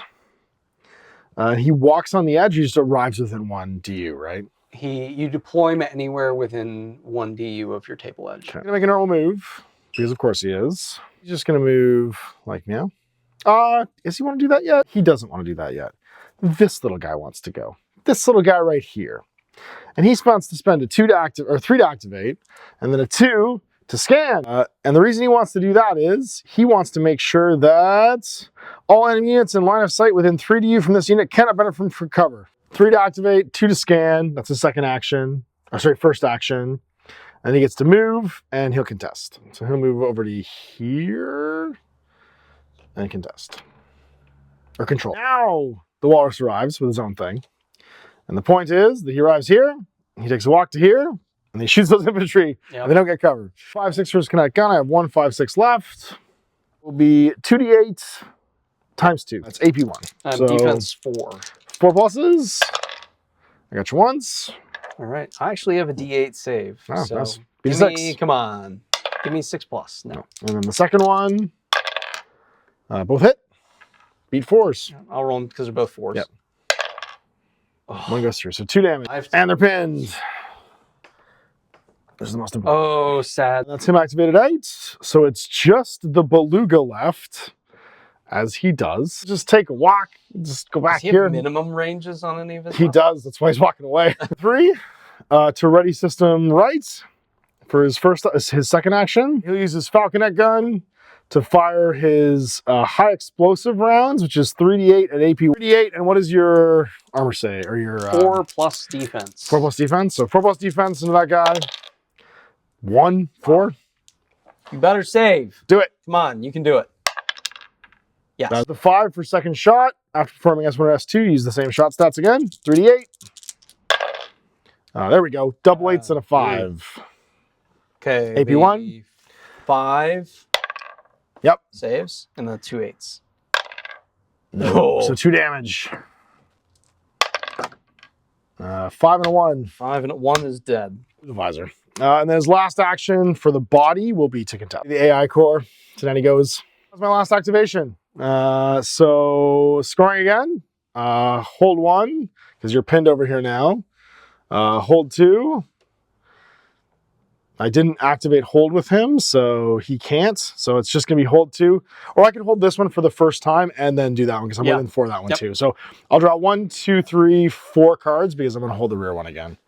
He walks on the edge. He just arrives within 1 DU, right? You deploy him anywhere within 1 DU of your table edge. Okay. I'm gonna make a normal move because of course he is. He's just gonna move like now. Does he want to do that yet? He doesn't want to do that yet. This little guy wants to go. This little guy right here. And he wants to spend a 2 to activate, or 3 to activate, and then a 2 to scan. And the reason he wants to do that is he wants to make sure that all enemy units in line of sight within 3 DU from this unit cannot benefit from cover. 3 to activate, 2 to scan. That's his second action. Or sorry, first action. And he gets to move, and he'll contest. So he'll move over to here and contest. Or control. Now the walrus arrives with his own thing. And the point is that he arrives here, he takes a walk to here, and he shoots those infantry, and they don't get covered. 5/6 for his kinetic gun. I have 1 5/6 left. Will be 2d8 times 2. That's AP1. So Defense 4. 4 pluses. I got your ones. All right. I actually have a D8 save. Oh, so nice. give me, come on. Give me 6+. No. And then the second one, both hit. Beat 4s. I'll roll them because they're both 4s. Yep. Oh. 1 goes through. So 2 damage. And they're pinned. This is the most important. Oh, sad. That's him activated 8. So it's just the beluga left, as he does. Just take a walk. Just go back Does he here. have minimum ranges on any of his? He does. That's why he's walking away. 3 to ready system right for his second action. He'll use his falconet gun to fire his high explosive rounds, which is 3d8 at AP 3d8. And what does your armor say? Or your 4 plus defense. 4 plus defense. So 4 plus defense into that guy. 1, 4. You better save. Do it. Come on, you can do it. Yes. That's the 5 for second shot. After performing S1 or S2, use the same shot stats again. 3d8. There we go. Double 8s and a 5. Okay. AP1. 5. Yep. Saves. And then 2 8s. No. So 2 damage. 5 and a 1. 5 and a 1 is dead. The visor. And then his last action for the body will be to contest. The AI core. So then he goes. That's my last activation. So scoring again. Hold 1, because you're pinned over here now. Hold 2. I didn't activate hold with him, so he can't. So it's just going to be hold 2. Or I can hold this one for the first time and then do that one, because I'm within 4 that one too. So I'll draw 1, 2, 3, 4 cards, because I'm going to hold the rear one again.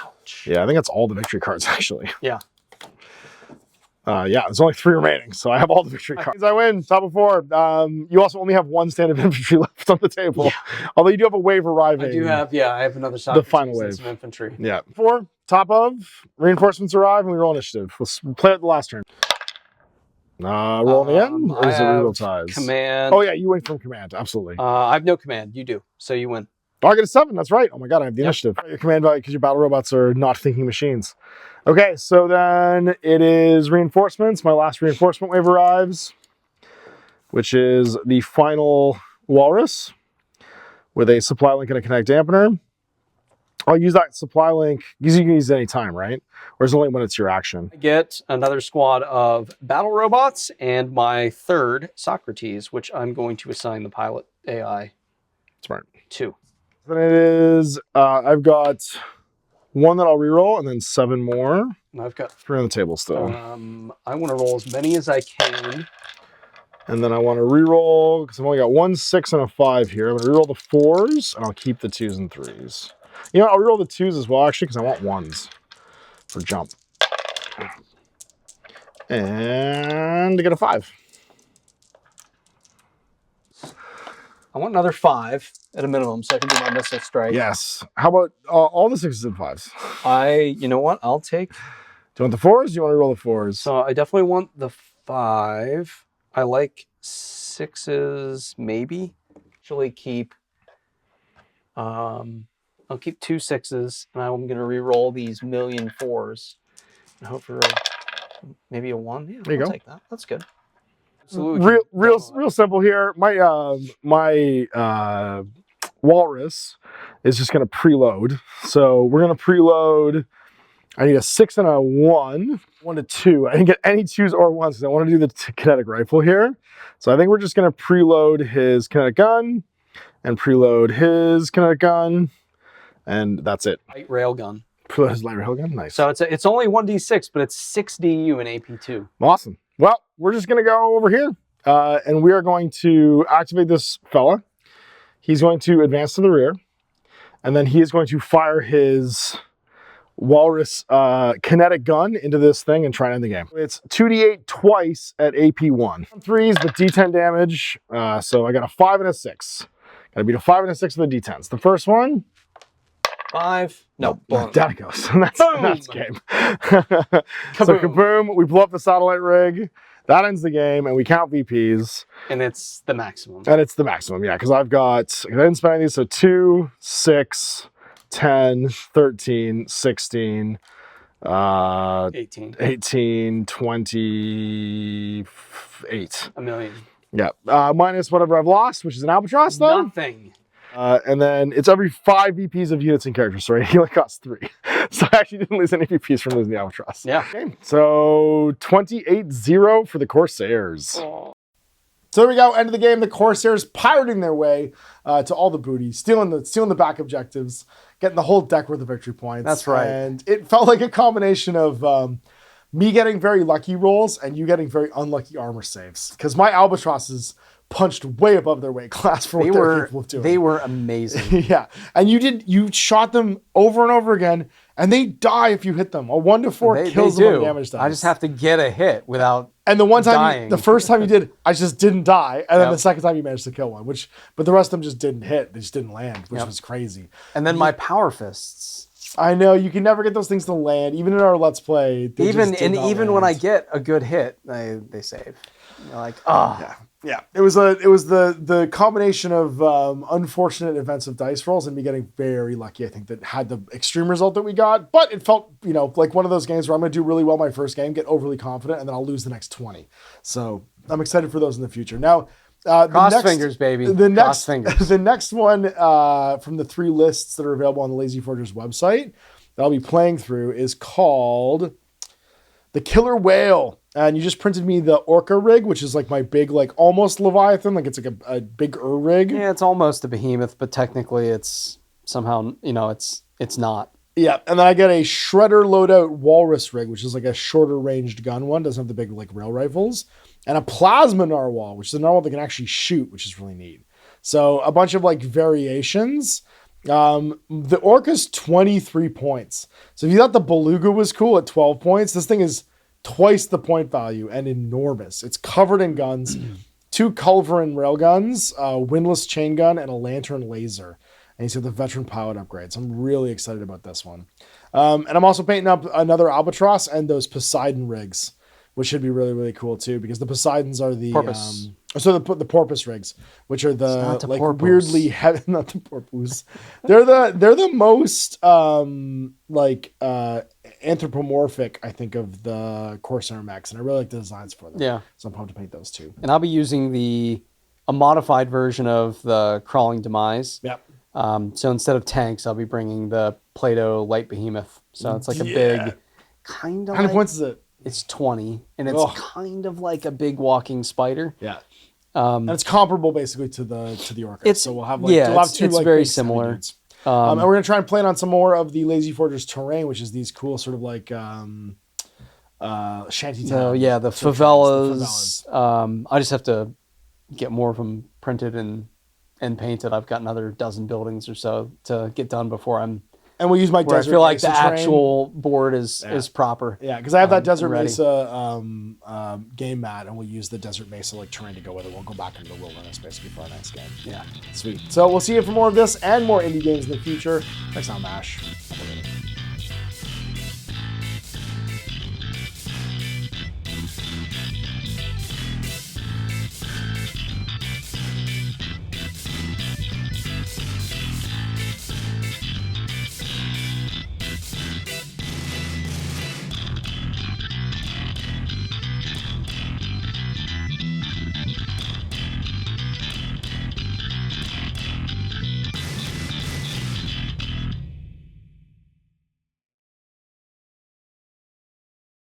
Ouch. Yeah, I think that's all the victory cards, actually. Yeah. Yeah, there's only 3 remaining, so I have all the victory cards. I win, top of 4. You also only have 1 stand of infantry left on the table. Yeah. Although you do have a wave arriving. I do have, I have another shot. The final wave. Some infantry. Yeah. 4, top of, reinforcements arrive, and we roll initiative. We'll play it the last turn. Rolling again, or is it reroll ties? Command. Oh yeah, you win from command, absolutely. I have no command, you do, so you win. Oh, I get a 7, that's right. Oh my god, I have the initiative. Your command value, because your battle robots are not thinking machines. Okay, so then it is reinforcements. My last reinforcement wave arrives, which is the final walrus with a supply link and a kinetic dampener. I'll use that supply link, because you can use it any time, right? Or is it only when it's your action? I get another squad of battle robots and my third Socrates, which I'm going to assign the pilot AI Smart. to. Then it is, I've got 1 that I'll reroll, and then 7 more. And I've got 3 on the table still. I want to roll as many as I can. And then I want to reroll, because I've only got 1 6 and a 5 here. I'm going to reroll the 4s, and I'll keep the 2s and 3s. You know, I'll reroll the 2s as well, actually, because I want 1s for jump. And to get a 5. I want another 5 at a minimum, so I can do my missile strike. Yes. How about all the 6s and 5s? You know what? I'll take. Do you want the 4s? Or do you want to roll the 4s? So I definitely want the 5. I like 6s, maybe. Actually, keep. I'll keep 2 6s, and I'm going to re-roll these million 4s, and hope for maybe a 1. Yeah, there you I'll go. take that. That's good. Absolutely. Real simple here. My walrus is just going to preload. So we're going to preload I need a 6 and a 1. 1 to 2. I didn't get any 2s or 1s because I want to do the kinetic rifle here. So I think we're just going to preload his kinetic gun and preload his kinetic gun. And that's it. Light railgun. Preload his light railgun. Nice. So it's only 1d6, but it's 6 DU in AP2. Awesome. Well, we're just going to go over here. And we are going to activate this fella. He's going to advance to the rear. And then he is going to fire his walrus kinetic gun into this thing and try to end the game. It's 2d8 twice at AP1. 3s, but D10 damage. So I got a 5 and a 6. Gotta beat a 5 and a 6 with the D10s. The first one. 5. No. Down it goes. That's game. So kaboom. We blow up the satellite rig. That ends the game, and we count VPs. And it's the maximum. And it's the maximum, yeah, because I didn't spend any of these, so 2, 6, 10, 13, 16, 18, 28. A million. Yeah, minus whatever I've lost, which is an albatross, though. Nothing. And then it's every 5 VPs of units and characters, so he only costs 3. So I actually didn't lose any VPs from losing the albatross. Yeah. Okay, so 28-0 for the Corsairs. Oh. So there we go, end of the game. The Corsairs pirating their way to all the booty, stealing the back objectives, getting the whole deck worth of victory points. That's right. And it felt like a combination of me getting very lucky rolls and you getting very unlucky armor saves. Because my albatrosses punched way above their weight class for what they're capable of doing. They were amazing. Yeah. And you shot them over and over again, and they die if you hit them. A 1 to 4 kills them on damage dice. I just have to get a hit without And the dying. the first time you did, I just didn't die. And then the second time you managed to kill one, but the rest of them just didn't hit. They just didn't land, which was crazy. And then my power fists. I know, you can never get those things to land. Even in our Let's Play, even when I get a good hit, they save. You're like, Yeah, it was the combination of unfortunate events of dice rolls and me getting very lucky, I think, that had the extreme result that we got. But it felt, like one of those games where I'm going to do really well my first game, get overly confident, and then I'll lose the next 20. So I'm excited for those in the future. Now, cross fingers, baby. Cross fingers. The next one from the 3 lists that are available on the Lazy Forgers website that I'll be playing through is called The Killer Whale. And you just printed me the Orca rig, which is like my big, like almost Leviathan. Like it's like a big rig. Yeah, it's almost a behemoth, but technically it's somehow, it's not. Yeah, and then I get a Shredder loadout Walrus rig, which is like a shorter ranged gun one. Doesn't have the big like rail rifles. And a Plasma Narwhal, which is a narwhal that can actually shoot, which is really neat. So a bunch of like variations. The Orca's 23 points. So if you thought the Beluga was cool at 12 points, this thing is twice the point value and enormous. It's covered in guns, 2 Culverin railguns, a windlass chain gun, and a lantern laser. And you see the veteran pilot upgrades. I'm really excited about this one. And I'm also painting up another albatross and those Poseidon rigs, which should be really, really cool too, because the Poseidons are the porpoise. The porpoise rigs, which are the like porpoise. weirdly heavy, not the porpoise. They're the most anthropomorphic, I think, of the Corsair mechs, and I really like the designs for them. Yeah. So I'm pumped to paint those too. And I'll be using a modified version of the Crawling Demise. Yep. So instead of tanks, I'll be bringing the Play-Doh Light Behemoth. So it's like a big, kind of. How many points is it? It's 20, and it's kind of like a big walking spider. Yeah. And it's comparable basically to the Orca. So we'll have it's very similar. And we're gonna try and plan on some more of the Lazy Forgers terrain, which is these cool sort of like shanty town. Oh yeah, the favelas. I just have to get more of them printed and painted. I've got another dozen buildings or so to get done before I'm. And we'll use my desert. I feel like Mesa the terrain. Actual board is proper. Yeah, because I have that Desert Mesa game mat, and we'll use the Desert Mesa like terrain to go with it. We'll go back into the wilderness basically for our next game. Yeah, sweet. So we'll see you for more of this and more indie games in the future. Thanks, now, MASH.